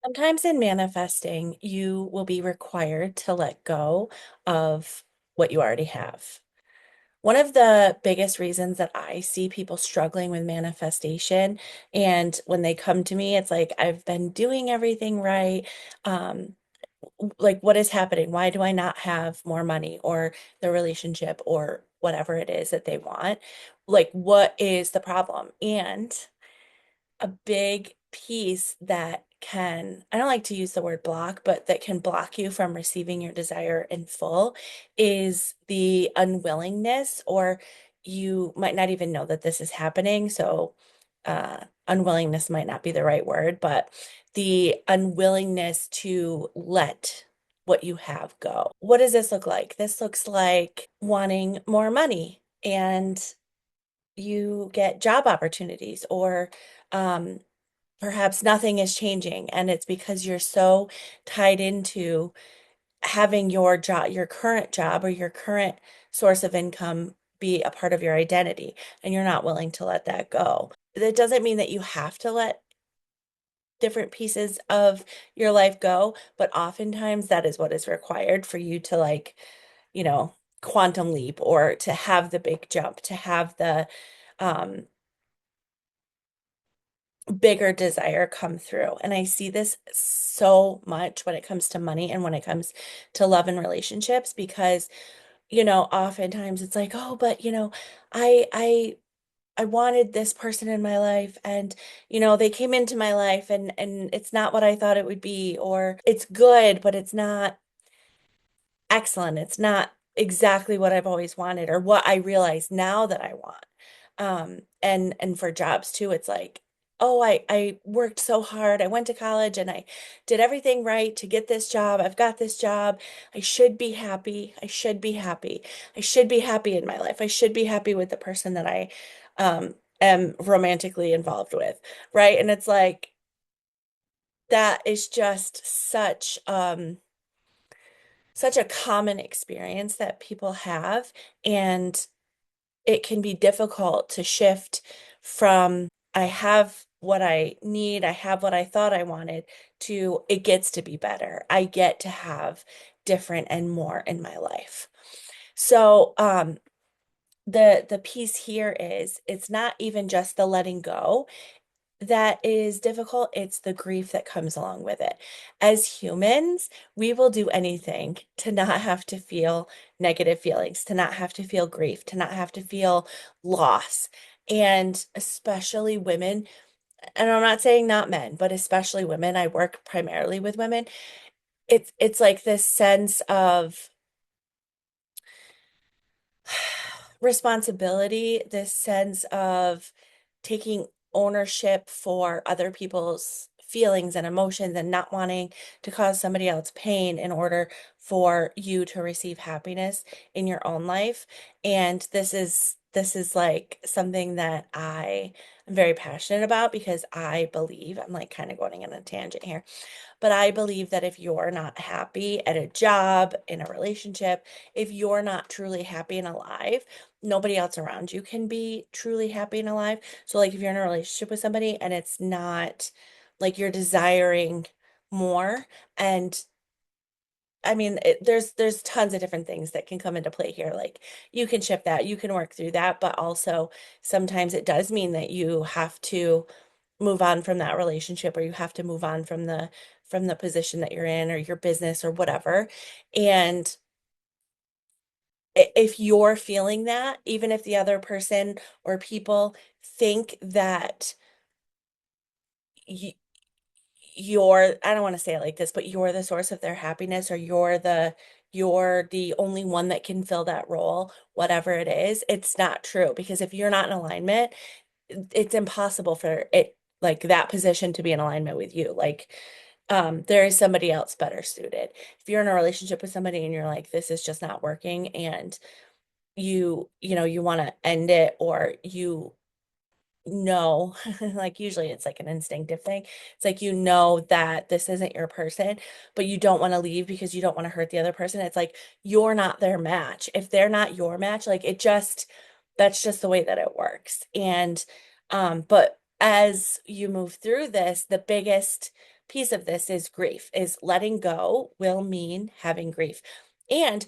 Sometimes in manifesting, you will be required to let go of what you already have. One of the biggest reasons that I see people struggling with manifestation, and when they come to me, it's like, I've been doing everything right. Um, like, what is happening? Why do I not have more money or the relationship or whatever it is that they want? Like, what is the problem? And a big piece that can, I don't like to use the word block, but that can block you from receiving your desire in full is the unwillingness, or you might not even know that this is happening. So, unwillingness might not be the right word, but the unwillingness to let what you have go. What does this look like? This looks like wanting more money, and you get job opportunities, or um, perhaps nothing is changing, and it's because you're so tied into having your job, your current job, or your current source of income be a part of your identity, and you're not willing to let that go. That doesn't mean that you have to let different pieces of your life go, but oftentimes that is what is required for you to, like, you know, quantum leap, or to have the big jump, to have the um bigger desire come through. And I see this so much when it comes to money and when it comes to love and relationships, because, oftentimes it's like, oh, but I wanted this person in my life, and they came into my life, and it's not what I thought it would be, or it's good but it's not excellent. It's not exactly what I've always wanted, or what I realize now that I want. And for jobs too, it's like, oh, I worked so hard. I went to college and I did everything right to get this job. I've got this job. I should be happy. I should be happy. I should be happy in my life. I should be happy with the person that I am romantically involved with, right? And it's like, that is just such a common experience that people have, and it can be difficult to shift from, I have what I need, I have what I thought I wanted, to it gets to be better. I get to have different and more in my life. So, the piece here is, it's not even just the letting go that is difficult, it's the grief that comes along with it. As humans, we will do anything to not have to feel negative feelings, to not have to feel grief, to not have to feel loss. And especially women, and I'm not saying not men, but especially women, I work primarily with women. It's like this sense of responsibility, this sense of taking ownership for other people's feelings and emotions, and not wanting to cause somebody else pain in order for you to receive happiness in your own life. And this is like something that I am very passionate about, because I believe, I'm like kind of going on a tangent here, but I believe that if you're not happy at a job, in a relationship, if you're not truly happy and alive, nobody else around you can be truly happy and alive. So, like, if you're in a relationship with somebody and it's not like you're desiring more, and I mean, there's tons of different things that can come into play here. Like, you can shift that, you can work through that, but also sometimes it does mean that you have to move on from that relationship, or you have to move on from the position that you're in, or your business, or whatever. And if you're feeling that, even if the other person or people think that y- I don't want to say it like this, but you're the source of their happiness, or you're the only one that can fill that role, whatever it is, it's not true. Because if you're not in alignment, it's impossible for it, like, that position to be in alignment with you. Like, there is somebody else better suited. If you're in a relationship with somebody and you're like, this is just not working, and you want to end it, or know, like, usually it's like an instinctive thing. It's like, that this isn't your person, but you don't want to leave because you don't want to hurt the other person. It's like, you're not their match. If they're not your match, like, that's just the way that it works. And but as you move through this, the biggest piece of this is grief, is letting go will mean having grief. And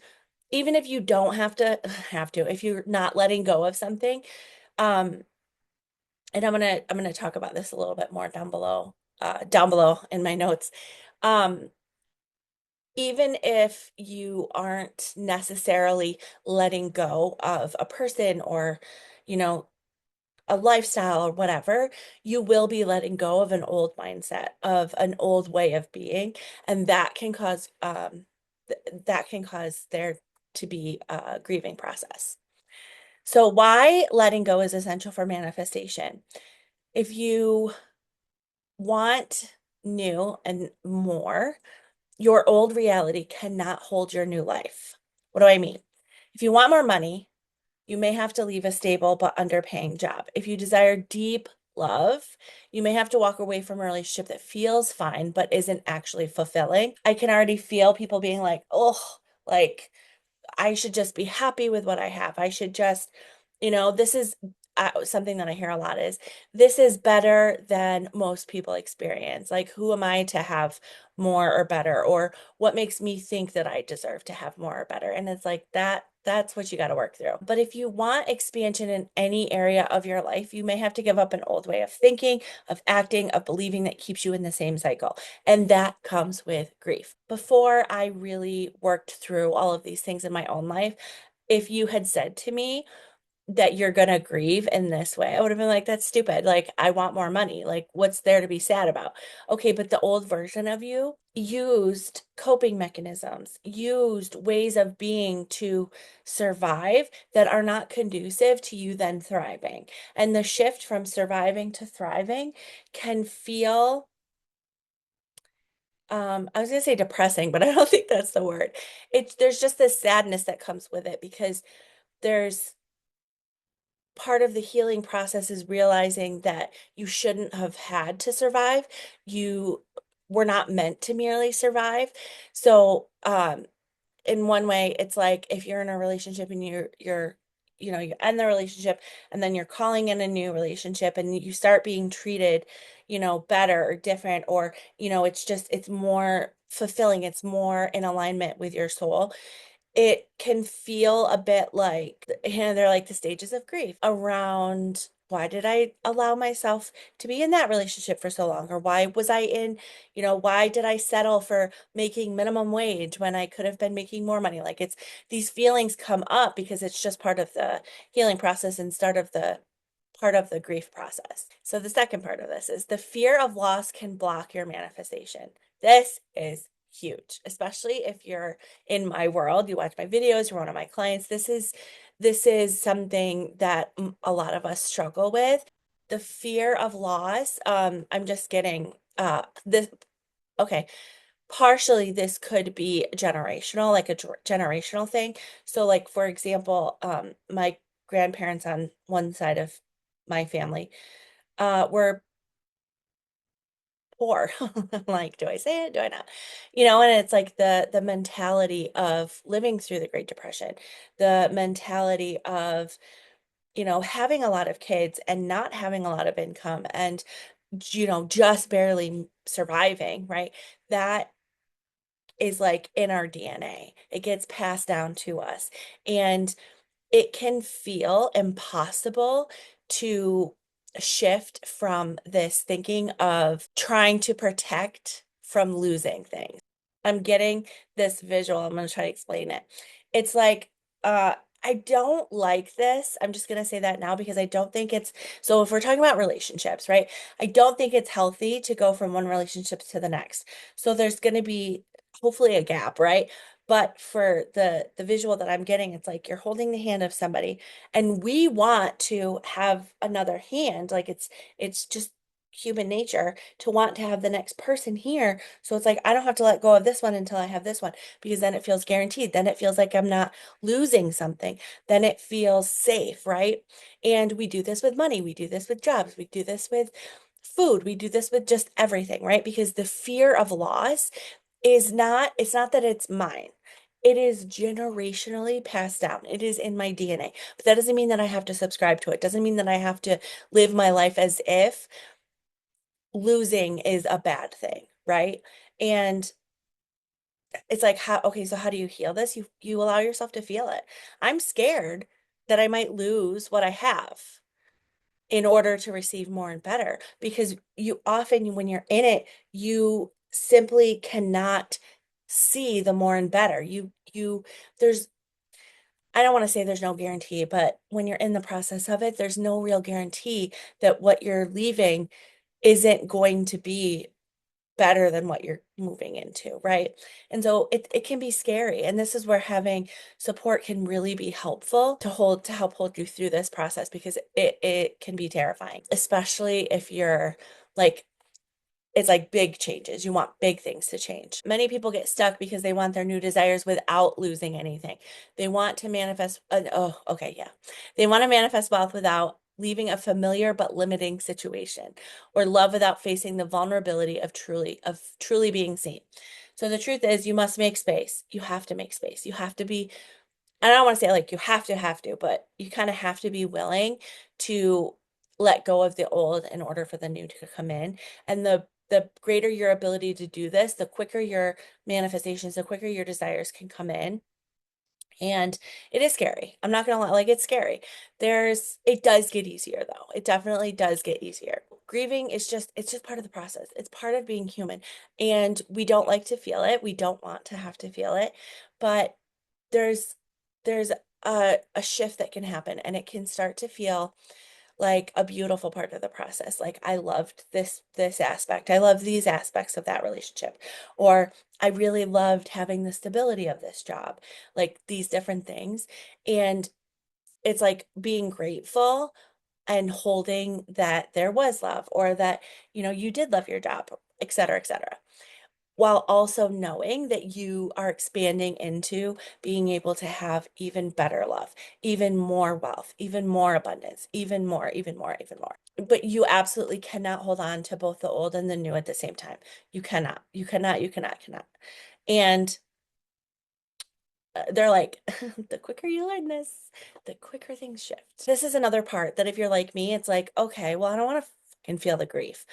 even if you don't if you're not letting go of something, um, and I'm gonna talk about this a little bit more down below in my notes. Um, Even if you aren't necessarily letting go of a person or, you know, a lifestyle or whatever, you will be letting go of an old mindset, of an old way of being, and that can cause that can cause there to be a grieving process. So why letting go is essential for manifestation. If you want new and more, your old reality cannot hold your new life. What do I mean? If you want more money, you may have to leave a stable but underpaying job. If you desire deep love, you may have to walk away from a relationship that feels fine but isn't actually fulfilling. I can already feel people being like, oh, like I should just be happy with what I have. I should just, this is something that I hear a lot is this is better than most people experience. Like, who am I to have more or better? Or what makes me think that I deserve to have more or better? And it's like that's what you got to work through. But if you want expansion in any area of your life, you may have to give up an old way of thinking, of acting, of believing that keeps you in the same cycle. And that comes with grief. Before I really worked through all of these things in my own life, if you had said to me that you're gonna grieve in this way, I would have been like, that's stupid. Like, I want more money. Like, what's there to be sad about? Okay, but the old version of you used coping mechanisms, used ways of being to survive that are not conducive to you then thriving. And the shift from surviving to thriving can feel I was gonna say depressing, but I don't think that's the word. There's just this sadness that comes with it because there's part of the healing process is realizing that you shouldn't have had to survive. You were not meant to merely survive. So, in one way, it's like if you're in a relationship and you end the relationship and then you're calling in a new relationship and you start being treated, better or different, or, it's more fulfilling, it's more in alignment with your soul. It can feel a bit like, they're like the stages of grief around why did I allow myself to be in that relationship for so long? Or why was I in, why did I settle for making minimum wage when I could have been making more money? Like these feelings come up because it's just part of the healing process and start of the part of the grief process. So the second part of this is the fear of loss can block your manifestation. This is huge, especially if you're in my world, you watch my videos, you're one of my clients. This is something that a lot of us struggle with. The fear of loss. I'm just getting this. Okay, partially this could be generational, like a generational thing. So, like for example, my grandparents on one side of my family were poor. Like, do I say it? Do I not? And it's like the mentality of living through the Great Depression, the mentality of, having a lot of kids and not having a lot of income and, just barely surviving, right? That is like in our DNA. It gets passed down to us. And it can feel impossible to shift from this thinking of trying to protect from losing things. I'm getting this visual. I'm going to try to explain it. It's like, uh, I don't like this. I'm just going to say that now because I don't think it's so. If we're talking about relationships, right? I don't think it's healthy to go from one relationship to the next. So there's going to be hopefully a gap, right? But for the visual that I'm getting, it's like you're holding the hand of somebody and we want to have another hand. Like it's just human nature to want to have the next person here. So it's like I don't have to let go of this one until I have this one because then it feels guaranteed. Then it feels like I'm not losing something. Then it feels safe, right? And we do this with money, we do this with jobs, we do this with food, we do this with just everything, right? Because the fear of loss it's not that it's mine. It is generationally passed down. It is in my DNA. But that doesn't mean that I have to subscribe to it. Doesn't mean that I have to live my life as if losing is a bad thing. right? And it's like, how, okay, so how do you heal this? You allow yourself to feel it. I'm scared that I might lose what I have in order to receive more and better, because you often, when you're in it, you simply cannot see the more and better. There's, I don't want to say there's no guarantee, but when you're in the process of it, there's no real guarantee that what you're leaving isn't going to be better than what you're moving into, right? And so it can be scary. And this is where having support can really be helpful to help hold you through this process, because it can be terrifying, especially if you're like, it's like big changes. You want big things to change. Many people get stuck because they want their new desires without losing anything. They want to manifest, oh, okay, yeah. They want to manifest wealth without leaving a familiar but limiting situation, or love without facing the vulnerability of truly being seen. So the truth is, you must make space. You have to make space. You have to be, and I don't want to say like you have to, but you kind of have to be willing to let go of the old in order for the new to come in. And the greater your ability to do this, the quicker your manifestations, the quicker your desires can come in. And it is scary. I'm not gonna lie, like it's scary. It does get easier though. It definitely does get easier. Grieving is it's just part of the process. It's part of being human. And we don't like to feel it. We don't want to have to feel it. But there's there's a shift that can happen, and it can start to feel like a beautiful part of the process. Like, I loved this aspect. I love these aspects of that relationship. Or I really loved having the stability of this job. Like these different things. And it's like being grateful and holding that there was love, or that, you did love your job, et cetera, et cetera, while also knowing that you are expanding into being able to have even better love, even more wealth, even more abundance, even more, even more, even more. But you absolutely cannot hold on to both the old and the new at the same time. You cannot, you cannot, you cannot, cannot. And they're like, the quicker you learn this, the quicker things shift. This is another part that if you're like me, it's like, okay, well, I don't want to fucking feel the grief.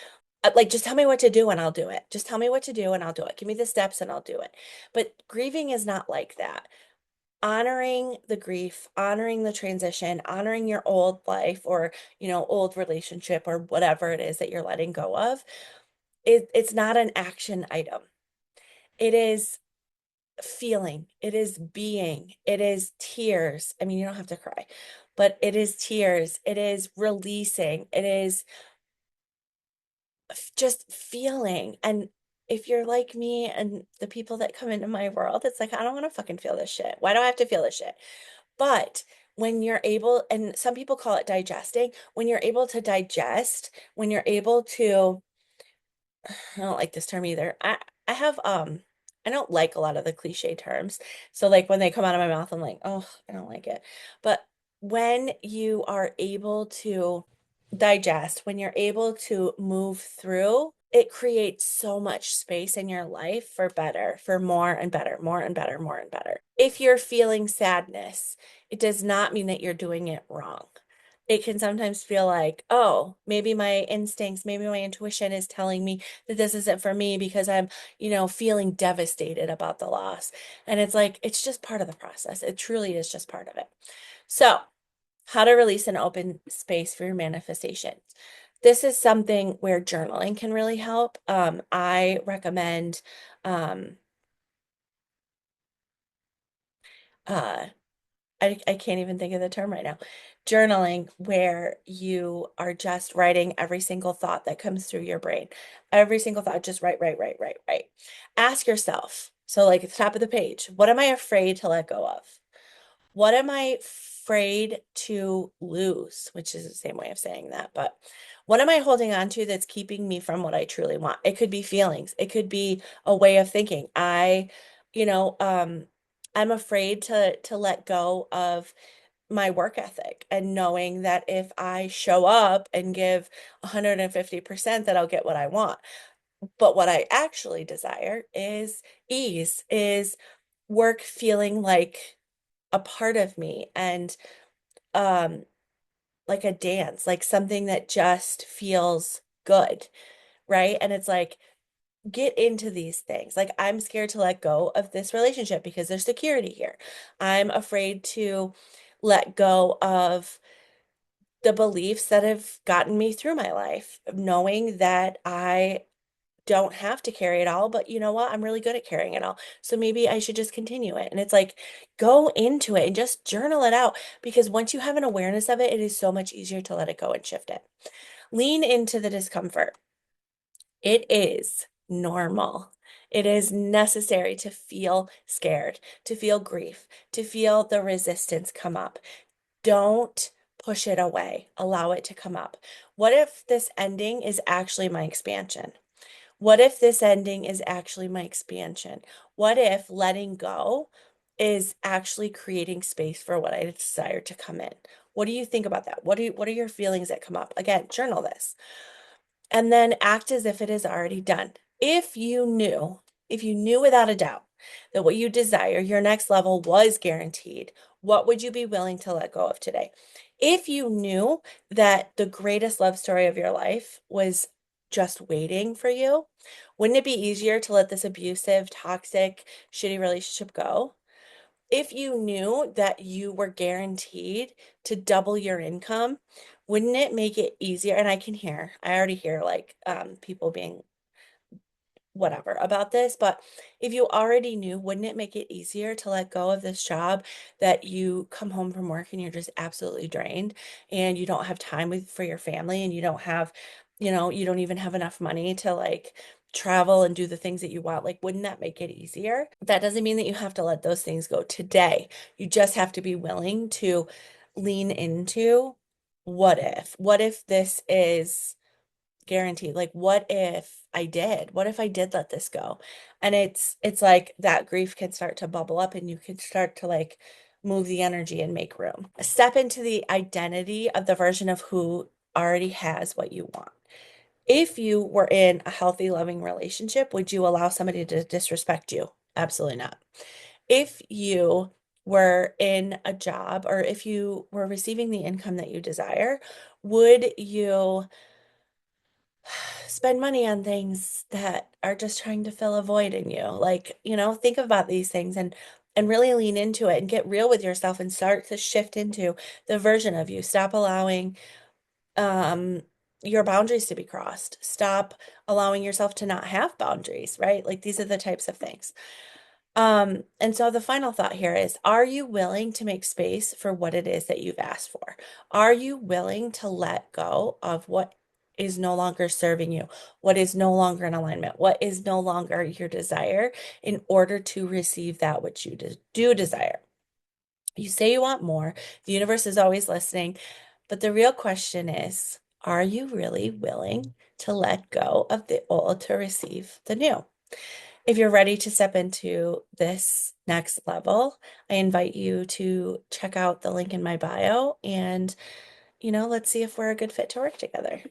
Like, just tell me what to do and I'll do it. Just tell me what to do and I'll do it. Give me the steps and I'll do it. But grieving is not like that. Honoring the grief, honoring the transition, honoring your old life, or, old relationship, or whatever it is that you're letting go of, it's not an action item. It is feeling, it is being, it is tears. I mean, you don't have to cry, but it is tears, it is releasing, it is just feeling. And if you're like me and the people that come into my world, it's like, I don't want to fucking feel this shit. Why do I have to feel this shit? But when you're able, and some people call it digesting, when you're able to digest, when you're able to, I don't like this term either. I have I don't like a lot of the cliche terms. So like when they come out of my mouth, I'm like, oh, I don't like it. But when you are able to digest, when you're able to move through, it creates so much space in your life for better, for more and better, more and better, more and better. If you're feeling sadness, it does not mean that you're doing it wrong. It can sometimes feel like, oh, maybe my instincts, maybe my intuition is telling me that this isn't for me because I'm, feeling devastated about the loss. And it's like, it's just part of the process. It truly is just part of it. So, how to release an open space for your manifestation. This is something where journaling can really help. I recommend um, uh, I can't even think of the term right now. Journaling, where you are just writing every single thought that comes through your brain. Every single thought, just write, write, write, write, write. Ask yourself. So, like at the top of the page, what am I afraid to let go of? What am I afraid to lose? Which is the same way of saying that, but what am I holding on to that's keeping me from what I truly want? It could be feelings. It could be a way of thinking. You know, um, I'm afraid to let go of my work ethic, and knowing that if I show up and give 150%, that I'll get what I want. But what I actually desire is ease, is work feeling like a part of me, and um like a dance, like something that just feels good, right? And it's like get into these things. Like, I'm scared to let go of this relationship because there's security here. I'm afraid to let go of the beliefs that have gotten me through my life, knowing that I don't have to carry it all, but you know what? I'm really good at carrying it all. So maybe I should just continue it. And it's like, go into it and just journal it out, because once you have an awareness of it, it is so much easier to let it go and shift it. Lean into the discomfort. It is normal. It is necessary to feel scared, to feel grief, to feel the resistance come up. Don't push it away. Allow it to come up. What if this ending is actually my expansion? What if this ending is actually my expansion? What if letting go is actually creating space for what I desire to come in? What do you think about that? What are your feelings that come up? Again, journal this. And then act as if it is already done. If you knew without a doubt that what you desire, your next level, was guaranteed, what would you be willing to let go of today? If you knew that the greatest love story of your life was just waiting for you, wouldn't it be easier to let this abusive, toxic, shitty relationship go? If you knew that you were guaranteed to double your income, wouldn't it make it easier? And I already hear like people being whatever about this, but if you already knew, wouldn't it make it easier to let go of this job that you come home from work and you're just absolutely drained and you don't have time for your family, and you don't have, you don't even have enough money to like travel and do the things that you want? Like, wouldn't that make it easier? That doesn't mean that you have to let those things go today. You just have to be willing to lean into what if this is guaranteed? Like, what if I did? What if I did let this go? And it's like that grief can start to bubble up, and you can start to like move the energy and make room. Step into the identity of the version of who already has what you want. If you were in a healthy, loving relationship, would you allow somebody to disrespect you? Absolutely not. If you were in a job, or if you were receiving the income that you desire, would you spend money on things that are just trying to fill a void in you? Like, think about these things and really lean into it and get real with yourself and start to shift into the version of you. Stop allowing um your boundaries to be crossed. Stop allowing yourself to not have boundaries, right? Like, these are the types of things. And so the final thought here is, are you willing to make space for what it is that you've asked for? Are you willing to let go of what is no longer serving you, what is no longer in alignment, what is no longer your desire, in order to receive that which you do desire? You say you want more, the universe is always listening, but the real question is, are you really willing to let go of the old to receive the new? If you're ready to step into this next level, I invite you to check out the link in my bio, and, let's see if we're a good fit to work together.